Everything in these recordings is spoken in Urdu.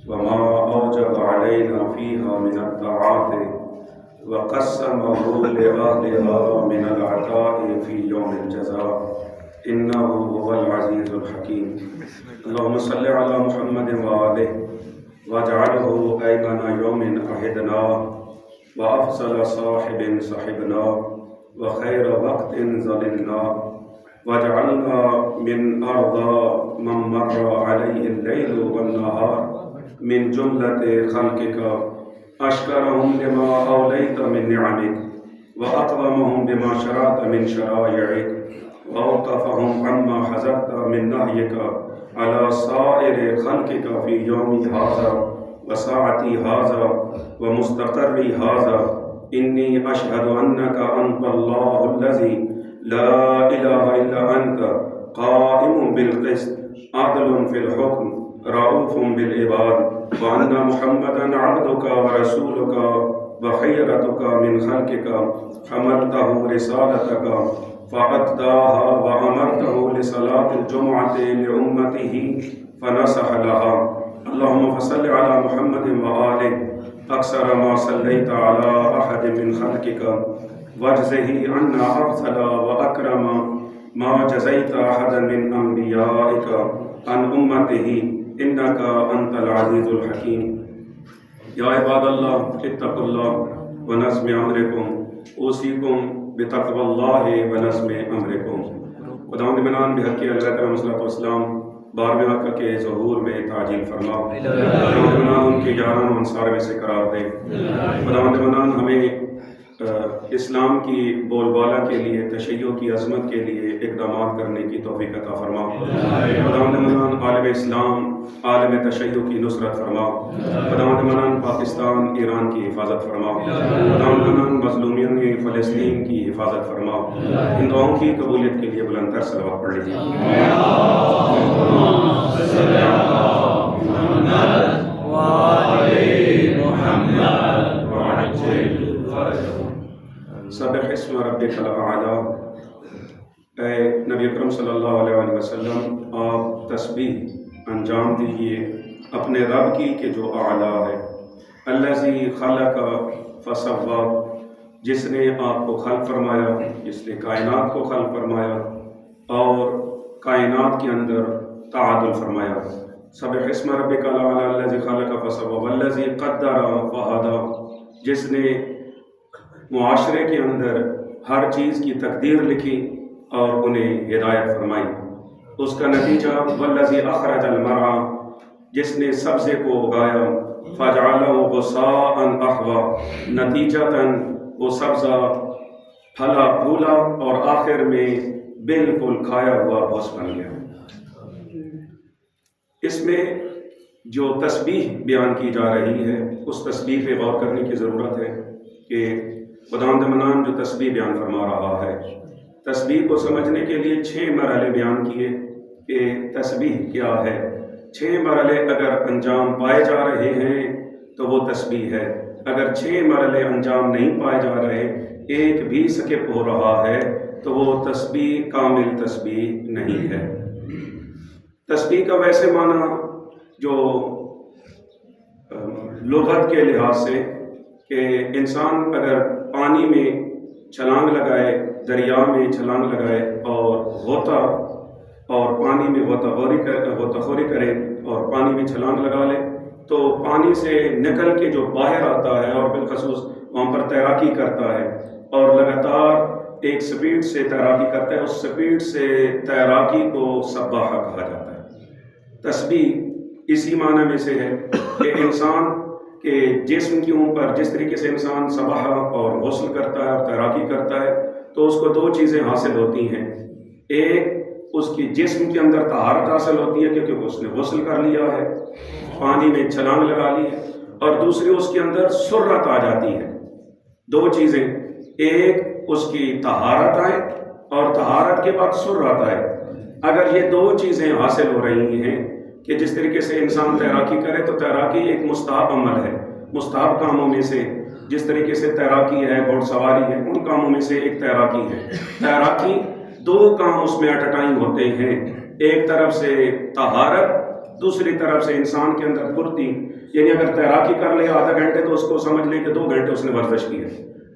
وما أوجب علينا فيها من الطاعات وقسمه لأهلها من العطاء في يوم الجزاء إنه هو العزيز الحكيم. اللهم صل على محمد وآله واجعله أيمن يوم عهدنا وأفضل صاحب صحبنا وخير وقت ظللنا، واجعلنا من أرضى من مر عليه الليل والنهار من جملة خلقك أشكرهم لما أوليت من نعمك وأقومهم بما شرعت من شرائعك وأوقفهم عما حذرت من نهيك على سائر خلقك في يومي هذا وساعتي هذا ومستقري هذا. إني أشهد أنك أنت الله الذي لا إله إلا أنت قائم بالقسط عدل في الحكم رؤوف بالعباد، وأن محمدا عبدك ورسولك وخيرتك من خلقك حملته رسالتك فأداها وأمرته لصلاة الجمعة لأمته فنصح لها. اللهم صل على محمد وآله أكثر ما صليت على أحد من خلقك واجزه عنا أفضل وأكرم ما جزيت أحدا من أنبيائك عن أمته إنك أنت العزيز الحكيم. يا عباد الله اتقوا الله ونظم أمركم أوصيكم بتقوى الله ونظم أمركم. خداوند منان بحق علیہ کرم صلی اللہ علیہ وسلم 12ویں آقا کے ظہور میں تعجیل فرما. خداوند منان ان کے یاران و انصار میں سے قرار دے. خداوند منان ہمیں اسلام کی بول بالا کے لیے تشیع کی عظمت کے لیے اقدامات کرنے کی توفیق عطا فرما. خداوند منان عالم اسلام عالم تشیع کی نصرت فرما. خداوند منان پاکستان ایران کی حفاظت فرما. خداوند منان مظلومین فلسطین کی حفاظت فرما. ان دعاؤں کی قبولیت کے لیے بلند تر صلوات پڑھ لیجیے. سبح اسم ربک الاعلی. اے نبی اکرم صلی اللہ علیہ وسلم آپ تسبیح انجام دیجیے اپنے رب کی کہ جو اعلیٰ ہے. الذی خلق فسوی، جس نے آپ کو خلق فرمایا، جس نے کائنات کو خلق فرمایا اور کائنات کے اندر تعادل فرمایا. سبح اسم ربک الاعلی الذی خلق فسوی والذی قدر فہدی، جس نے معاشرے کے اندر ہر چیز کی تقدیر لکھی اور انہیں ہدایت فرمائی. اس کا نتیجہ والذی اخرج المرعى، جس نے سبزے کو اگایا فجعلہ غثاء احوى، نتیجتاً وہ سبزہ پھلا پھولا اور آخر میں بالکل کھایا ہوا بھوس بن گیا. اس میں جو تسبیح بیان کی جا رہی ہے اس تسبیح پہ غور کرنے کی ضرورت ہے کہ خداوند منان جو تسبیح بیان فرما رہا ہے، تسبیح کو سمجھنے کے لیے 6 مرحلے بیان کیے کہ تسبیح کیا ہے. 6 مرحلے اگر انجام پائے جا رہے ہیں تو وہ تسبیح ہے. اگر 6 مرحلے انجام نہیں پائے جا رہے، ایک بھی سکپ ہو رہا ہے تو وہ تسبیح کامل تسبیح نہیں ہے. تسبیح کا ویسے معنی جو لغت کے لحاظ سے کہ انسان اگر پانی میں چھلانگ لگائے، دریا میں چھلانگ لگائے اور پانی میں غوطہ خوری کرے اور پانی میں چھلانگ لگا لے تو پانی سے نکل کے جو باہر آتا ہے اور بالخصوص وہاں پر تیراکی کرتا ہے اور لگاتار ایک سپیڈ سے تیراکی کرتا ہے، اس سپیڈ سے تیراکی کو سباحہ کہا جاتا ہے. تسبیح اسی معنی میں سے ہے کہ انسان کہ جسم کے اوپر جس طریقے سے انسان سباحہ اور غسل کرتا ہے اور تیراکی کرتا ہے تو اس کو 2 چیزیں حاصل ہوتی ہیں. ایک اس کی جسم کے اندر طہارت حاصل ہوتی ہے کیونکہ اس نے غسل کر لیا ہے، پانی میں چھلانگ لگا لی ہے، اور دوسری اس کے اندر سرت آ جاتی ہے. 2 چیزیں، ایک اس کی طہارت آئے اور طہارت کے بعد سرت آئے. اگر یہ 2 چیزیں حاصل ہو رہی ہیں کہ جس طریقے سے انسان تیراکی کرے تو تیراکی ایک مستحب عمل ہے، مستحب کاموں میں سے جس طریقے سے تیراکی ہے، گھوڑ سواری ہے، ان کاموں میں سے ایک تیراکی ہے. تیراکی 2 کام اس میں ایٹ اے ٹائم ہوتے ہیں، ایک طرف سے طہارت، دوسری طرف سے انسان کے اندر پھرتی، یعنی اگر تیراکی کر لے آدھا گھنٹے تو اس کو سمجھ لیں کہ 2 گھنٹے اس نے ورزش کی ہے۔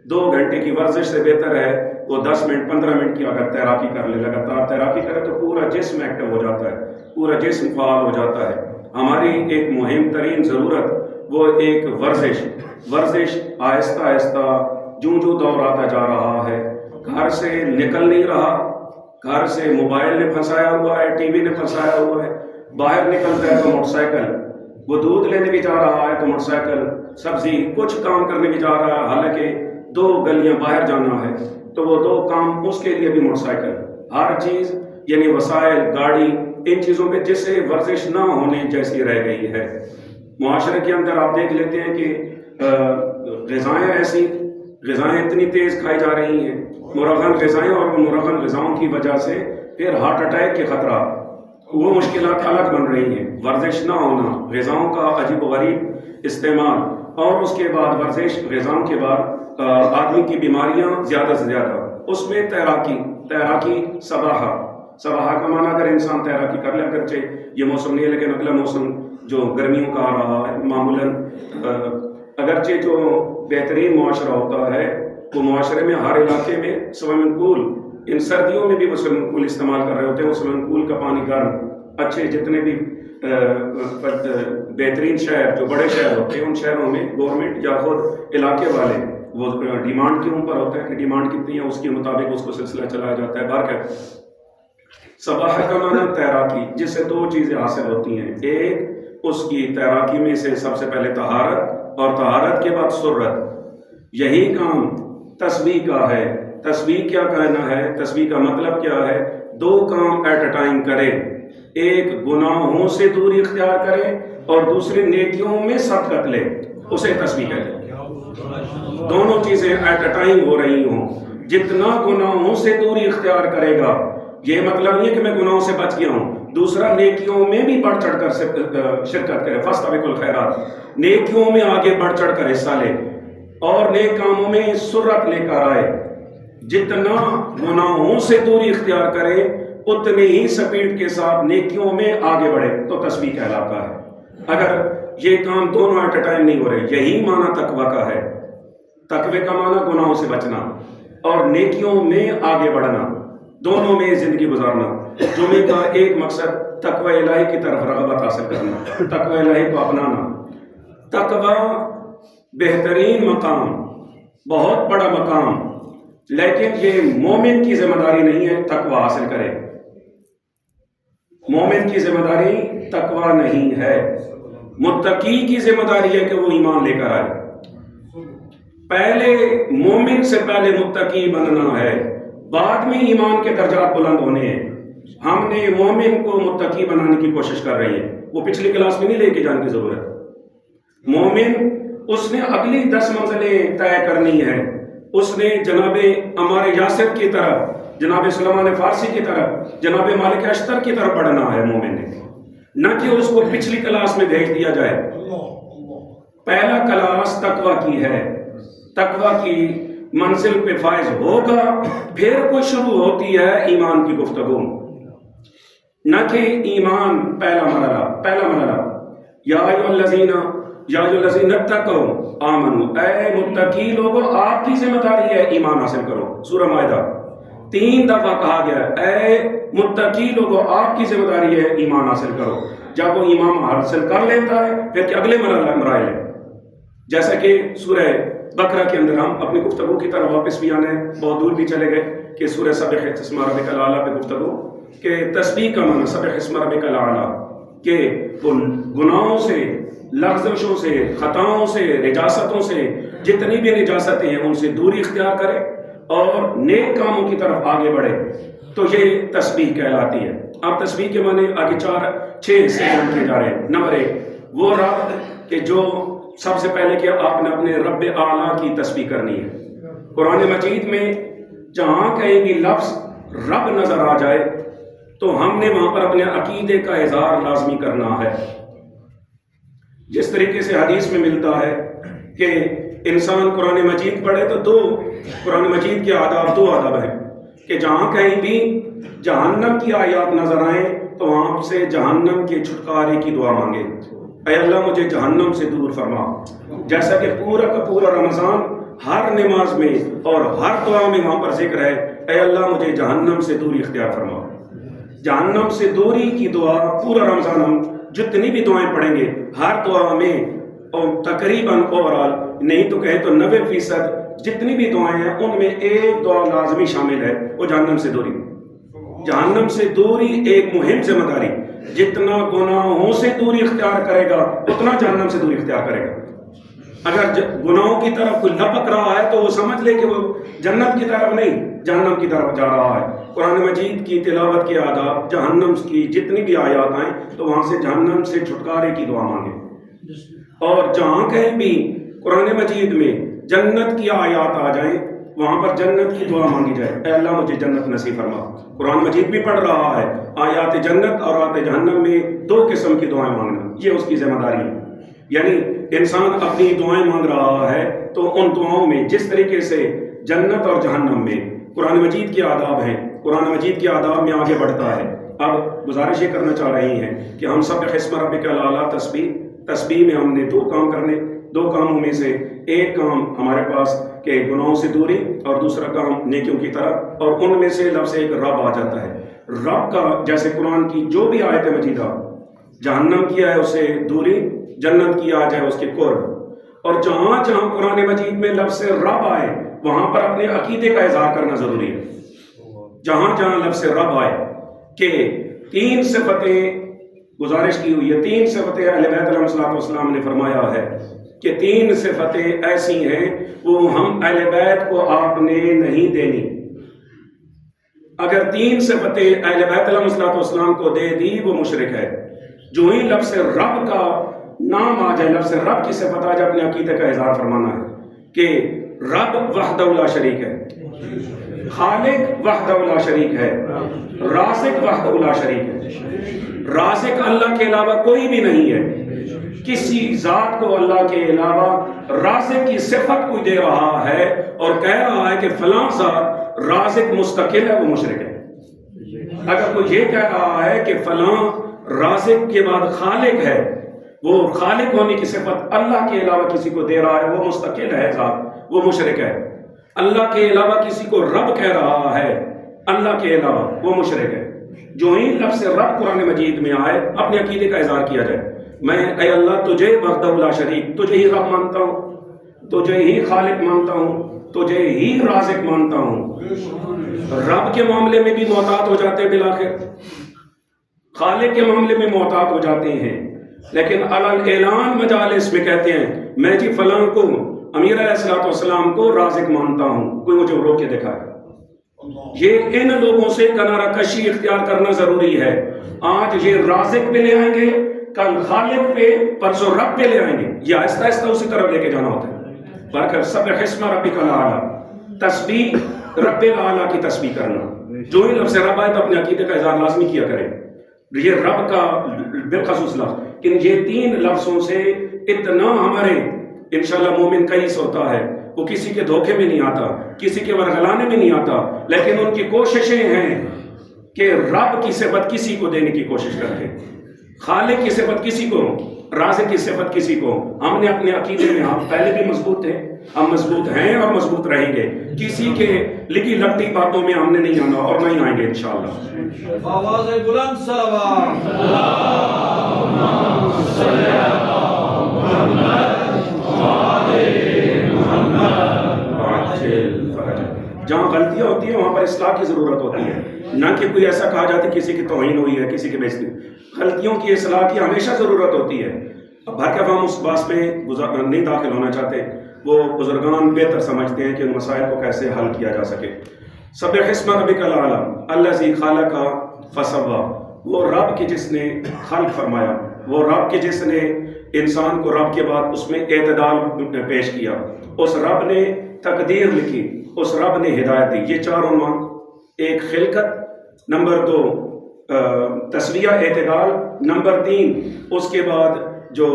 2 گھنٹے کی ورزش سے بہتر ہے وہ 10 منٹ 15 منٹ کی اگر تیراکی کر لے، لگاتار تیراکی کرے تو پورا جسم ایکٹیو ہو جاتا ہے، پورا جسم فعال ہو جاتا ہے۔ ہماری ایک مہم ترین ضرورت وہ ایک ورزش آہستہ آہستہ جو دور آتا جا رہا ہے، گھر سے نکل نہیں رہا، گھر سے موبائل نے پھنسایا ہوا ہے، ٹی وی نے پھنسایا ہوا ہے، باہر نکلتا ہے تو موٹر سائیکل، وہ دودھ لینے بھی جا رہا ہے تو موٹر سائیکل، سبزی کچھ کام کرنے بھی جا رہا ہے، حالانکہ 2 گلیاں باہر جانا ہے تو وہ 2 کام اس کے لیے بھی موٹر سائیکل، ہر چیز یعنی وسائل، گاڑی، ان چیزوں پہ جس سے ورزش نہ ہونے جیسی رہ گئی ہے۔ معاشرے کے اندر آپ دیکھ لیتے ہیں کہ غذائیں اتنی تیز کھائی جا رہی ہیں، مرغن غذائیں، اور وہ مرغن غذاؤں کی وجہ سے پھر ہارٹ اٹیک کے خطرات، وہ مشکلات الگ بن رہی ہیں۔ ورزش نہ ہونا، غذاؤں کا عجیب و غریب استعمال، اور اس کے بعد ورزش، غذاؤں کے بعد آدمی کی بیماریاں زیادہ سے زیادہ، اس میں تیراکی سباحہ کا معنی اگر انسان تیراکی کر لے، اگرچہ یہ موسم نہیں ہے لیکن اگلا موسم جو گرمیوں کا آ رہا ہے معمولاً، اگرچہ جو بہترین معاشرہ ہوتا ہے وہ معاشرے میں ہر علاقے میں سوئمنگ پول، ان سردیوں میں بھی وہ سوئمنگ پول استعمال کر رہے ہوتے ہیں، وہ سوئمنگ پول کا پانی گرم، اچھے جتنے بھی بہترین شہر جو بڑے شہر ہوتے ہیں ان شہروں میں گورنمنٹ یا خود علاقے والے وہ ڈیمانڈ کے اوپر ہوتا ہے کہ ڈیمانڈ کتنی ہے اس کے مطابق اس کو سلسلہ چلایا جاتا ہے۔ بہرکیف سباحہ کا معنی تیراکی، جس سے 2 چیزیں حاصل ہوتی ہیں، ایک اس کی تیراکی میں سے سب سے پہلے طہارت، اور طہارت کے بعد سرت۔ یہی کام تسبیح کا ہے۔ تسبیح کیا کہنا ہے؟ تسبیح کا مطلب کیا ہے؟ 2 کام ایٹ اے ٹائم کرے، ایک گناہوں سے دوری اختیار کرے اور دوسری نیکیوں میں سبقت لے، اسے تسبیح کہتے ہیں۔ دونوں چیزیں ایٹ اے ٹائم ہو رہی ہوں۔ جتنا گناہوں سے دوری اختیار کرے گا، یہ مطلب نہیں ہے کہ میں گناہوں سے بچ گیا ہوں، دوسرا نیکیوں میں بھی بڑھ چڑھ کر شرکت کرے، فاستبقوا الخیرات، نیکیوں میں آگے بڑھ چڑھ کر حصہ لے اور نیک کاموں میں سرعت لے کر آئے۔ جتنا گناہوں سے دوری اختیار کرے اتنی ہی سپیڈ کے ساتھ نیکیوں میں آگے بڑھے تو تسبیح کہلاتا ہے۔ اگر یہ کام دونوں ایٹ اے ٹائم نہیں ہو رہے، یہی معنی تقوی کا ہے۔ تقوی کا معنی گناہوں سے بچنا اور نیکیوں میں آگے بڑھنا، دونوں میں زندگی گزارنا۔ جمعے کا ایک مقصد تقوی الہی کی طرف رغبت حاصل کرنا، تقوی الہی کو اپنانا۔ تقوی بہترین مقام، بہت بڑا مقام، لیکن یہ مومن کی ذمہ داری نہیں ہے تقوی حاصل کرے۔ مومن کی ذمہ داری تقوی نہیں ہے، متقی کی ذمہ داری ہے کہ وہ ایمان لے کر آئے۔ پہلے مومن سے پہلے متقی بننا ہے، بعد میں ایمان کے درجات بلند ہونے ہیں۔ ہم نے مومن کو متقی بنانے کی کوشش کر رہی ہے، وہ پچھلی کلاس میں نہیں لے کے جانے کی ضرورت۔ مومن اس نے اگلی 10 منزلیں طے کرنی ہے، اس نے جناب عمار یاسر کی طرف، جناب سلیمان فارسی کی طرف، جناب مالک اشتر کی طرف بڑھنا ہے مومن نے، نہ کہ اس کو پچھلی کلاس میں بھیج دیا جائے۔ پہلا کلاس تقوی کی ہے، تقوی کی منزل پہ فائز ہوگا، پھر کوئی شروع ہوتی ہے ایمان کی گفتگو، نہ کہ ایمان پہلا مرحلہ۔ یا ایھا الذین اتقوا آمنوا، اے متقی لوگو آپ کی ذمہ داری ہے ایمان حاصل کرو۔ سورہ مائدہ 3 دفعہ کہا گیا اے متقی لوگو آپ کی ذمہ داری ہے ایمان حاصل کرو۔ جب وہ ایمان حاصل کر لیتا ہے پھر کہ اگلے مراحل ہے، جیسا کہ سورہ بقرہ کے اندر ہم اپنی گفتگو کی طرف واپس بھی آنے بہت دور بھی چلے گئے کہ سورہ سبح اسم ربک الاعلیٰ پہ گفتگو کہ تسبیح کا معنی سبح اسم ربک الاعلیٰ، کہ ان گناہوں سے، لغزشوں سے، خطاؤں سے، نجاستوں سے، جتنی بھی نجاستیں ہیں ان سے دوری اختیار کرے اور نیک کاموں کی طرف آگے بڑھے، تو یہ تسبیح کہلاتی ہے۔ اب تسبیح کے معنی آگے 4-6 سے بیان کیے جا رہے ہیں۔ نمبر 1 وہ رب کہ جو سب سے پہلے کہ آپ نے اپنے رب اعلیٰ کی تسبیح کرنی ہے۔ قرآن مجید میں جہاں کہیں بھی لفظ رب نظر آ جائے تو ہم نے وہاں پر اپنے عقیدے کا اظہار لازمی کرنا ہے۔ جس طریقے سے حدیث میں ملتا ہے کہ انسان قرآن مجید پڑھے تو قرآن مجید کے آداب 2 آداب ہیں کہ جہاں کہیں بھی جہنم کی آیات نظر آئیں تو وہاں سے جہنم کے چھٹکارے کی دعا مانگے، اے اللہ مجھے جہنم سے دور فرما۔ جیسا کہ پورا کا پورا رمضان ہر نماز میں اور ہر دعا میں وہاں پر ذکر ہے، اے اللہ مجھے جہنم سے دوری اختیار فرما۔ جہنم سے دوری کی دعا پورا رمضان ہم جتنی بھی دعائیں پڑھیں گے، ہر دعا میں اور تقریباً اوورال نہیں تو کہیں تو 90% جتنی بھی دعائیں ہیں ان میں ایک دعا لازمی شامل ہے، وہ جہنم سے دوری۔ جہنم سے دوری ایک مہم ذمہ داری، جتنا گناہوں سے دوری اختیار کرے گا اتنا جہنم سے دوری اختیار کرے گا۔ اگر گناہوں کی طرف کوئی لپک رہا ہے تو وہ سمجھ لے کہ وہ جنت کی طرف نہیں جہنم کی طرف جا رہا ہے۔ قرآن مجید کی تلاوت کے آداب، جہنم کی جتنی بھی آیات آئیں تو وہاں سے جہنم سے چھٹکارے کی دعا مانگے، اور جہاں کہیں بھی قرآن مجید میں جنت کی آیات آ جائیں وہاں پر جنت کی دعا مانگی جائے، اے اللہ مجھے جنت نصیب فرما۔ قرآن مجید بھی پڑھ رہا ہے، آیات جنت اور آیات جہنم میں 2 قسم کی دعائیں مانگنا، یہ اس کی ذمہ داری ہے۔ یعنی انسان اپنی دعائیں مانگ رہا ہے تو ان دعاؤں میں جس طریقے سے جنت اور جہنم میں قرآن مجید کے آداب ہیں، قرآن مجید کے آداب میں آگے بڑھتا ہے۔ اب گزارش یہ کرنا چاہ رہی ہیں کہ ہم سب اسم ربک الاعلیٰ تسبیح میں ہم نے 2 کام کرنے، 2 کاموں میں سے ایک کام ہمارے پاس کہ گناہوں سے دوری اور دوسرا کام نیکیوں کی طرف، اور ان میں سے لفظ ایک رب آ جاتا ہے۔ رب کا جیسے قرآن کی جو بھی آیت مجیدہ جہنم کی ہے اسے دوری، جنت کی آ جائے اس کے قرب، اور جہاں جہاں قرآن مجید میں لفظ رب آئے وہاں پر اپنے عقیدے کا اظہار کرنا ضروری ہے۔ جہاں جہاں لفظ رب آئے کہ 3 صفتیں گزارش کی ہوئی ہے، 3 صفتیں اہل بیت علیہ السلام نے فرمایا ہے کہ 3 صفتیں ایسی ہیں وہ ہم اہل بیت کو آپ نے نہیں دینی۔ اگر 3 صفتیں اہل بیت علیہ السلام کو دے دی وہ مشرک ہے۔ جو ہی لفظ رب کا نام آ جائے، لفظ رب کی صفت آ جائے، اپنے عقیدے کا اظہار فرمانا ہے کہ رب وحدہ لا شریک ہے، خالق وحدہ لا شریک ہے، رازق وحدہ لا شریک ہے۔ رازق اللہ کے علاوہ کوئی بھی نہیں ہے، کسی ذات کو اللہ کے علاوہ رازق کی صفت کوئی دے رہا ہے اور کہہ رہا ہے کہ فلاں ذات رازق مستقل ہے، وہ مشرک ہے۔ اگر کوئی یہ کہہ رہا ہے کہ فلاں رازق کے بعد خالق ہے، وہ خالق ہونے کی صفت اللہ کے علاوہ کسی کو دے رہا ہے، وہ مستقل ہے ذات، وہ مشرک ہے۔ اللہ کے علاوہ کسی کو رب کہہ رہا ہے اللہ کے علاوہ، وہ مشرک ہے۔ جو ہی لفظ رب قرآن مجید میں آئے اپنے عقیدے کا اظہار کیا جائے، میں اے اللہ تجھے وحدہ لا شریک، تجھے ہی رب مانتا ہوں، تجھے ہی خالق مانتا ہوں، تجھے ہی رازق مانتا ہوں۔ رب کے معاملے میں بھی محتاط ہو جاتے ہیں، بالآخر خالق کے معاملے میں محتاط ہو جاتے ہیں، لیکن اعلان مجالس میں کہتے ہیں میں جی فلاں کو، امیر علیہ السلام کو رازق مانتا ہوں، کوئی مجھے روک کے دکھائے۔ یہ ان لوگوں سے کنارہ کشی اختیار کرنا ضروری ہے۔ آج یہ رازق پہ لے آئیں گے، کل خالق پہ، پرسوں رب پہ لے آئیں گے، یہ آہستہ آہستہ اسی طرف لے کے جانا ہوتا ہے۔ برکر سبح اسم ربک الاعلیٰ، تسبیح رب الاعلیٰ کی تسبیح کرنا۔ جو ہی لفظ رب آئے تو اپنے عقیدے کا اظہار لازمی کیا کریں۔ یہ رب کا بالخصوص لفظ، کہ یہ 3 لفظوں سے اتنا ہمارے انشاءاللہ مومن قیس ہوتا ہے، وہ کسی کے دھوکے میں نہیں آتا، کسی کے ورغلانے میں نہیں آتا، لیکن ان کی کوششیں ہیں کہ رب کی صفت کسی کو دینے کی کوشش کرتے، خالق کی صفت کسی کو، رازق کی صفت کسی کو۔ ہم نے اپنے عقیدے میں، ہم پہلے بھی مضبوط تھے، ہم مضبوط ہیں اور مضبوط رہیں گے، کسی کے لگی لگتی باتوں میں ہم نے نہیں آنا اور نہیں آئیں گے انشاءاللہ۔ آواز بلند صلوات اللہم صلی علی محمد وعلی محمد۔ جہاں غلطیاں ہوتی ہیں وہاں پر اصلاح کی ضرورت ہوتی ہے، نہ کہ کوئی ایسا کہا جاتا کسی کی توہین ہوئی ہے، کسی کی بےعزتی۔ غلطیوں کی اصلاح کی ہمیشہ ضرورت ہوتی ہے۔ اب ہر دفعہ ہم اس باس میں نہیں داخل ہونا چاہتے، وہ بزرگان بہتر سمجھتے ہیں کہ ان مسائل کو کیسے حل کیا جا سکے۔ سبح اسم ربک الاعلیٰ الذی خلق فسوی، وہ رب کے جس نے خلق فرمایا، وہ رب کے جس نے انسان کو رب کے بعد اس میں اعتدال پیش کیا، اس رب نے تقدیر لکھی، اس رب نے ہدایت دی۔ یہ 4 عنوان، ایک خلقت، نمبر 2 تسویہ اعتدال، نمبر 3 اس کے بعد جو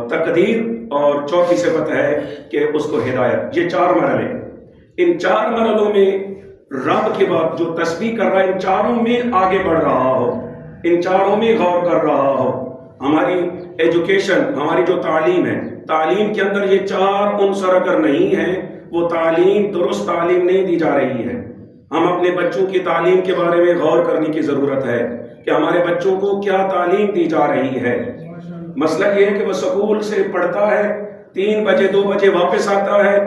تقدیر، اور چوتھی صفت ہے کہ اس کو ہدایت۔ یہ 4 مرحلے، ان 4 مرحلوں میں رب کے بعد جو تسبیح کر رہا ہے ان چاروں میں آگے بڑھ رہا ہو، ان چاروں میں غور کر رہا ہو. ہماری ایجوکیشن، ہماری جو تعلیم ہے، تعلیم کے اندر یہ چار عنصر اگر نہیں ہیں، وہ تعلیم درست تعلیم نہیں دی جا رہی ہے. ہم اپنے بچوں کی تعلیم کے بارے میں غور کرنے کی ضرورت ہے کہ ہمارے بچوں کو کیا تعلیم دی جا رہی ہے. مسئلہ یہ ہے کہ وہ سکول سے پڑھتا ہے، 3 بجے 2 بجے واپس آتا ہے،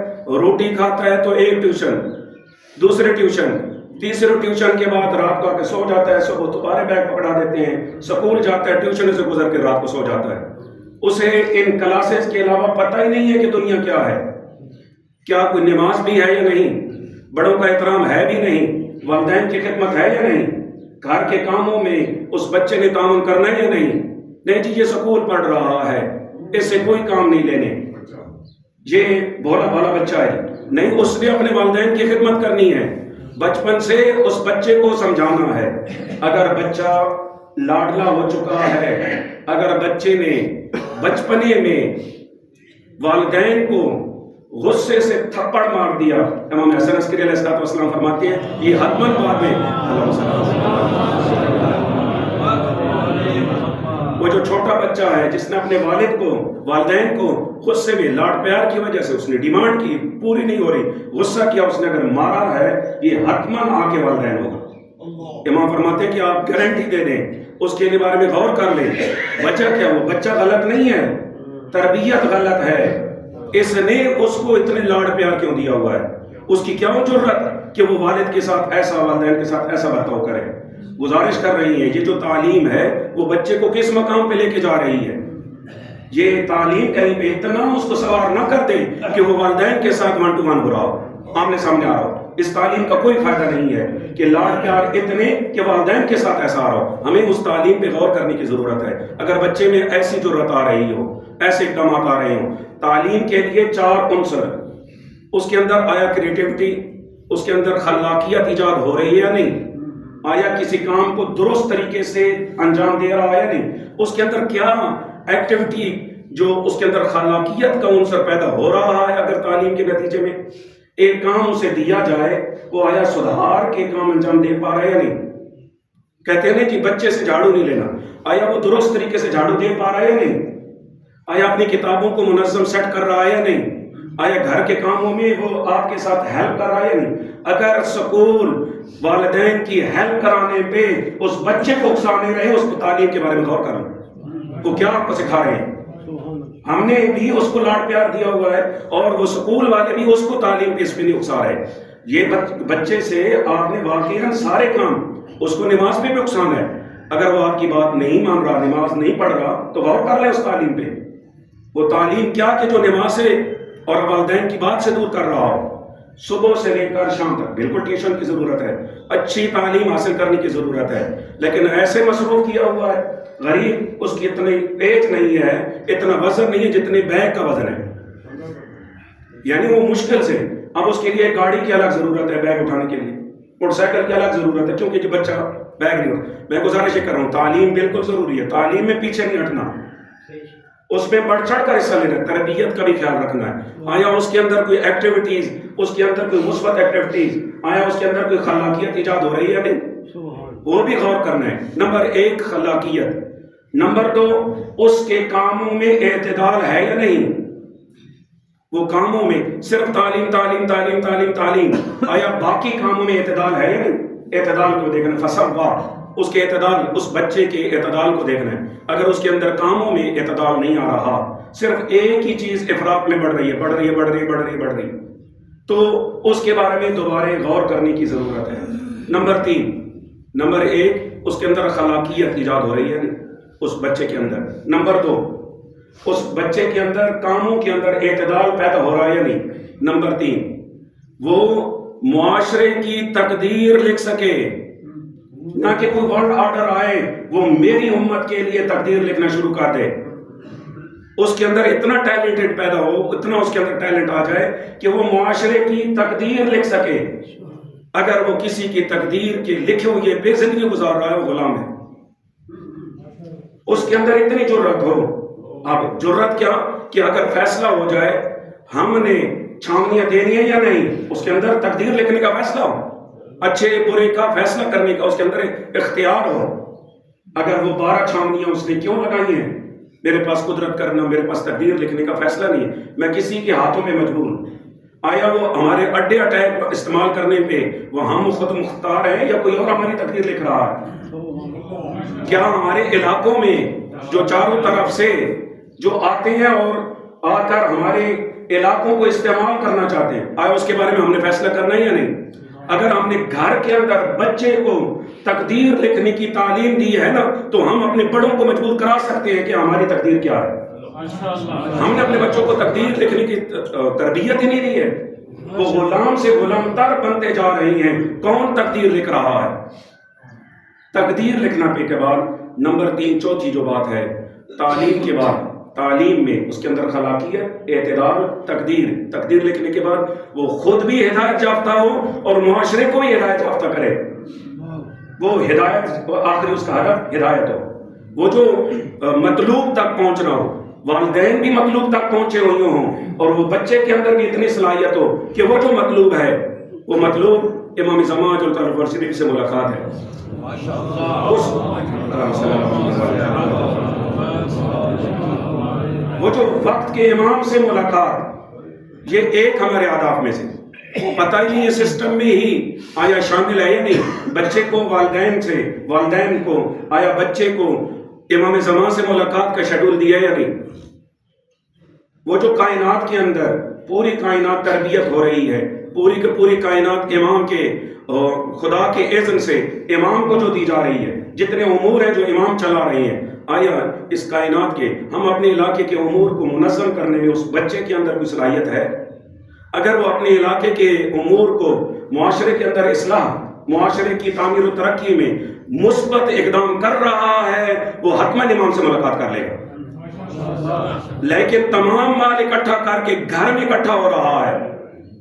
روٹی کھاتا ہے تو ایک ٹیوشن، دوسرے ٹیوشن، تیسرے ٹیوشن کے بعد رات کو آ کے سو جاتا ہے. صبح دوبارہ بیگ پکڑا دیتے ہیں، سکول جاتا ہے، ٹیوشن سے گزر کے رات کو سو جاتا ہے. اسے ان کلاسز کے علاوہ پتہ ہی نہیں ہے کہ دنیا کیا ہے، کیا کوئی نماز بھی ہے یا نہیں، بڑوں کا احترام ہے بھی نہیں، والدین کی خدمت ہے یا نہیں، گھر کے کاموں میں اس بچے نے تعاون کرنا ہے یا نہیں. نہیں جی یہ سکول پڑھ رہا ہے، اس سے کوئی کام نہیں لینے، یہ بھولا بھالا بچہ ہے. نہیں، اس نے اپنے والدین کی خدمت کرنی ہے. بچپن سے اس بچے کو سمجھانا ہے. اگر بچہ لاڈلا ہو چکا ہے، اگر بچے نے بچپنے میں والدین کو غصے سے تھپڑ مار دیا، امام حسن عسکری علیہ السلام فرماتے ہیں یہ حتماً بعد میں وہ جو چھوٹا بچہ ہے جس نے اپنے والدین کو غصے میں لاڈ پیار کی وجہ سے اس نے ڈیمانڈ کی، پوری نہیں ہو رہی، غصہ کیا، اس نے اگر مارا ہے، یہ حتماً آ کے والدین ہوگا. امام فرماتے ہیں کہ آپ گارنٹی دے دیں، اس کے بارے میں غور کر لیں. بچہ کیا، وہ بچہ غلط نہیں ہے، تربیت غلط ہے. اس نے اس کو اتنے لاڈ پیار کیوں دیا ہوا ہے؟ اس کی کیا جرت کہ وہ والد کے ساتھ ایسا، والدین کے ساتھ ایسا برتاؤ کرے. گزارش کر رہی ہے، یہ جو تعلیم ہے وہ بچے کو کس مقام پہ لے کے جا رہی ہے. یہ تعلیم کہیں پہ اتنا اس کو سوار نہ کر دے کہ وہ والدین کے ساتھ 1 to 1 ہو رہا ہو، آمنے سامنے آ رہا ہو. اس تعلیم کا کوئی فائدہ نہیں ہے کہ لاڈ پیار اتنے کہ والدین کے ساتھ ایسا آ رہا ہو. ہمیں اس تعلیم پہ غور کرنے کی ضرورت ہے. اگر بچے میں ایسی ضرورت آ رہی ہو، ایسے اقدامات آ رہے ہوں، تعلیم کے لیے 4 عنصر، اس کے اندر آیا کریٹیوٹی، اس کے اندر خلاقیت ایجاد ہو رہی ہے یا نہیں، آیا کسی کام کو درست طریقے سے انجام دے رہا ہے یا نہیں، اس کے اندر کیا ایکٹیویٹی جو اس کے اندر خلاقیت کا عنصر پیدا ہو رہا ہے. اگر تعلیم کے نتیجے میں ایک کام اسے دیا جائے، وہ آیا سدھار کے کام انجام دے پا رہا ہے یا نہیں. کہتے ہیں جی بچے سے جھاڑو نہیں لینا، آیا وہ درست طریقے سے جھاڑو دے پا رہا ہے یا نہیں، آیا اپنی کتابوں کو منظم سیٹ کر رہا ہے یا نہیں، آیا گھر کے کاموں میں وہ آپ کے ساتھ ہیلپ کر رہا ہے یا نہیں. اگر سکول والدین کی ہیلپ کرانے پہ اس بچے کو اکسانے رہے، اس کو تعلیم کے بارے میں غور کریں، وہ کیا آپ کو سکھا رہے ہیں. ہم نے بھی اس کو لاڈ پیار دیا ہوا ہے اور وہ سکول والے بھی اس کو تعلیم پہ اس پہ نہیں اکسا رہے. یہ بچے سے آپ نے واقعاً سارے کام، اس کو نماز پہ بھی اکسانا ہے. اگر وہ آپ کی بات نہیں مان رہا، نماز نہیں پڑھ رہا، تو غور کر لیں اس تعلیم پہ. وہ تعلیم کیا کہ جو نماز سے اور والدین کی بات سے دور کر رہا ہو. صبح سے لے کر شام تک بالکل ٹیوشن کی ضرورت ہے، اچھی تعلیم حاصل کرنے کی ضرورت ہے. لیکن ایسے مصروف کیا ہوا ہے، غریب اس کی اتنی ایج نہیں ہے، اتنا وزن نہیں ہے جتنے بیگ کا وزن ہے. یعنی وہ مشکل سے، اب اس کے لیے گاڑی کی الگ ضرورت ہے بیگ اٹھانے کے لیے، موٹر سائیکل کی الگ ضرورت ہے، کیونکہ جو بچہ بیگ نہیں اٹھا. میں گزارش کر رہا ہوں تعلیم بالکل ضروری ہے، تعلیم میں پیچھے نہیں ہٹنا، اس میں بڑھ چڑھ کر حصہ لینا، تربیت کا بھی خیال رکھنا ہے. آیا اس کے اندر کوئی ایکٹیویٹیز، اس کے اندر کوئی مثبت ایکٹیویٹیز، آیا اس کے اندر کوئی خلاقیت ایجاد ہو رہی ہے نہیں، وہ بھی غور کرنا ہے. نمبر 1 خلاقیت. نمبر 2 اس کے کاموں میں اعتدال ہے یا نہیں. وہ کاموں میں صرف تعلیم تعلیم تعلیم تعلیم تعلیم، آیا باقی کاموں میں اعتدال ہے یا نہیں. اعتدال کو دیکھنا، فسوا، اس کے اعتدال، اس بچے کے اعتدال کو دیکھنا ہے. اگر اس کے اندر کاموں میں اعتدال نہیں آ رہا، صرف ایک ہی چیز افراط میں بڑھ رہی ہے، بڑھ رہی ہے، بڑھ رہی ہے، بڑھ رہی ہے، بڑھ رہی ہے، تو اس کے بارے میں دوبارہ غور کرنے کی ضرورت ہے. نمبر 3، نمبر 1 اس کے اندر خلاقیت ایجاد ہو رہی ہے نہیں اس بچے کے اندر. نمبر 2 اس بچے کے اندر کاموں کے اندر اعتدال پیدا ہو رہا ہے یا نہیں. نمبر 3 وہ معاشرے کی تقدیر لکھ سکے، نہ کہ کوئی ورلڈ آرڈر آئے وہ میری امت کے لیے تقدیر لکھنا شروع کر دے. اس کے اندر اتنا ٹیلنٹڈ پیدا ہو، اتنا اس کے اندر ٹیلنٹ آ جائے کہ وہ معاشرے کی تقدیر لکھ سکے. اگر وہ کسی کی تقدیر کے لکھے ہوئے بے زندگی گزار رہا ہے، وہ غلام ہے. اس کے اندر اتنی جرت ہو. اب جرت کیا کہ اگر فیصلہ ہو جائے ہم نے چھاونیاں دینی ہے یا نہیں، اس کے اندر تقدیر لکھنے کا فیصلہ ہو، اچھے برے کا فیصلہ کرنے کا اس کے اندر اختیار ہو. اگر وہ 12 چھاونیاں اس نے کیوں لگائی ہیں؟ میرے پاس قدرت کرنا، میرے پاس تقدیر لکھنے کا فیصلہ نہیں ہے، میں کسی کے ہاتھوں میں مجبور ہوں۔ آیا وہ ہمارے اڈے اٹیک استعمال کرنے پہ وہ ہم خود مختار ہیں یا کوئی اور ہماری تقدیر لکھ رہا ہے؟ کیا ہمارے علاقوں میں جو چاروں طرف سے جو آتے ہیں اور آ کر ہمارے علاقوں کو استعمال کرنا چاہتے ہیں، آیا اس کے بارے میں ہم نے فیصلہ کرنا ہے یا نہیں؟ اگر ہم نے گھر کے اندر بچے کو تقدیر لکھنے کی تعلیم دی ہے نا، تو ہم اپنے بڑوں کو مجبور کرا سکتے ہیں کہ ہماری تقدیر کیا ہے۔ ہم نے اپنے بچوں کو تقدیر لکھنے کی تربیت ہی نہیں دی ہے، وہ غلام سے غلام تر بنتے جا رہی ہیں۔ کون تقدیر لکھ رہا ہے؟ تقدیر لکھنا پہ کے بعد نمبر 3 چوتھی جو بات ہے، تعلیم کے بعد تعلیم میں اس کے اندر خلاقیت، اعتدال، تقدیر لکھنے کے بعد وہ خود بھی ہدایت یافتہ ہو اور معاشرے کو بھی ہدایت یافتہ کرے۔ وہ ہدایت آخری اس کا ہدف ہدایت ہو، وہ جو مطلوب تک پہنچنا ہو، والدین بھی مطلوب تک پہنچے ہوئے ہوں اور وہ بچے کے اندر بھی اتنی صلاحیت ہو کہ وہ جو مطلوب ہے، وہ مطلوب امام زمان جو طرف شریف سے ملاقات ہے، وہ جو وقت کے امام سے ملاقات، یہ ایک ہمارے اہداف میں سے پتہ ہی نہیں ہے سسٹم میں ہی آیا شامل ہے یا نہیں۔ بچے کو والدین کو آیا بچے کو امام زمان سے ملاقات کا شیڈول دیا یا نہیں؟ وہ جو کائنات کے اندر پوری کائنات تربیت ہو رہی ہے، پوری کی پوری کائنات امام کے خدا کے اذن سے امام کو جو دی جا رہی ہے، جتنے امور ہیں جو امام چلا رہے ہیں، آیا اس کائنات کے ہم اپنے علاقے کے امور کو منظم کرنے میں اس بچے کے اندر کوئی صلاحیت ہے؟ اگر وہ اپنے علاقے کے امور کو معاشرے کے اندر اصلاح، معاشرے کی تعمیر و ترقی میں مثبت اقدام کر رہا ہے، وہ حتماً امام سے ملاقات کر لے گا۔ لیکن تمام مال اکٹھا کر کے گھر میں اکٹھا ہو رہا ہے،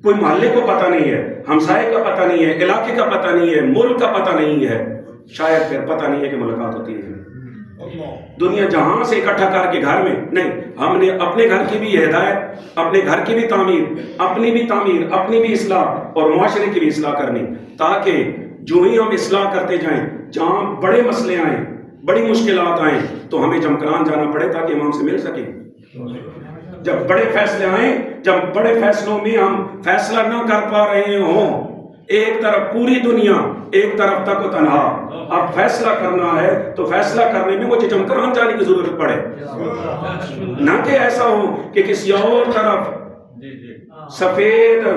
کوئی محلے کو پتہ نہیں ہے، ہمسائے کا پتہ نہیں ہے، علاقے کا پتہ نہیں ہے، ملک کا پتہ نہیں ہے، شاید پھر پتہ نہیں ہے کہ ملاقات ہوتی ہے۔ دنیا جہاں سے اکٹھا کر کے گھر میں نہیں، ہم نے اپنے گھر کی بھی ہدایت، اپنے گھر کی بھی تعمیر، اپنی بھی اصلاح اور معاشرے کی بھی اصلاح کرنی، تاکہ جو ہی ہم اصلاح کرتے جائیں، جہاں بڑے مسئلے آئیں، بڑی مشکلات آئیں، تو ہمیں جمکران جانا پڑے تاکہ امام سے مل سکے۔ جب بڑے فیصلے آئیں، جب بڑے فیصلوں میں ہم فیصلہ نہ کر پا رہے ہوں، ایک طرف پوری دنیا، ایک طرف تک و تنہا، اب فیصلہ کرنا ہے تو فیصلہ کرنے میں مجھے جمکران جانے کی ضرورت پڑے، نہ کہ ایسا ہو کہ کسی اور طرف سفید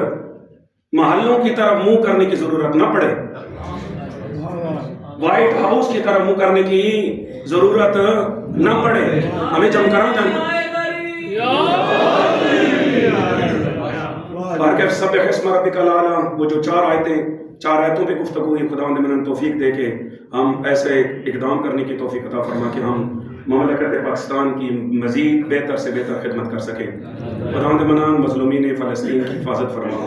محلوں کی طرف منہ کرنے کی ضرورت نہ پڑے، وائٹ ہاؤس کی طرف منہ کرنے کی ضرورت نہ پڑے، ہمیں جمکران جانا۔ بارکہ سبح اسم ربک الاعلیٰ، وہ جو 4 آیتوں پہ گفتگو ہوئی، خداوند منن توفیق دے کے ہم ایسے اقدام کرنے کی توفیق عطا فرما کہ ہم مملکت پاکستان کی مزید بہتر سے بہتر خدمت کر سکیں۔ خداوند منان مظلومین فلسطین کی حفاظت فرما،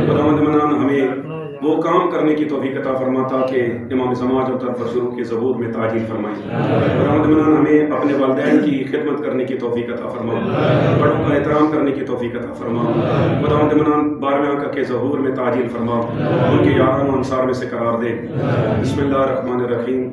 خداوند منان ہمیں وہ کام کرنے کی توفیق عطا فرما تاکہ امام زمان جو طرف شروع کے ظہور میں تاجیل فرمائیں۔ خداوند منان ہمیں اپنے والدین کی خدمت کرنے کی توفیق عطا فرما، بڑوں کا احترام کرنے کی توفیق عطا فرما۔ خداوند منان 12ویں آقا کے ظہور میں تاجیل فرما، ان کے یاران و انصار میں سے قرار دے۔ بسم اللہ الرحمن الرحیم۔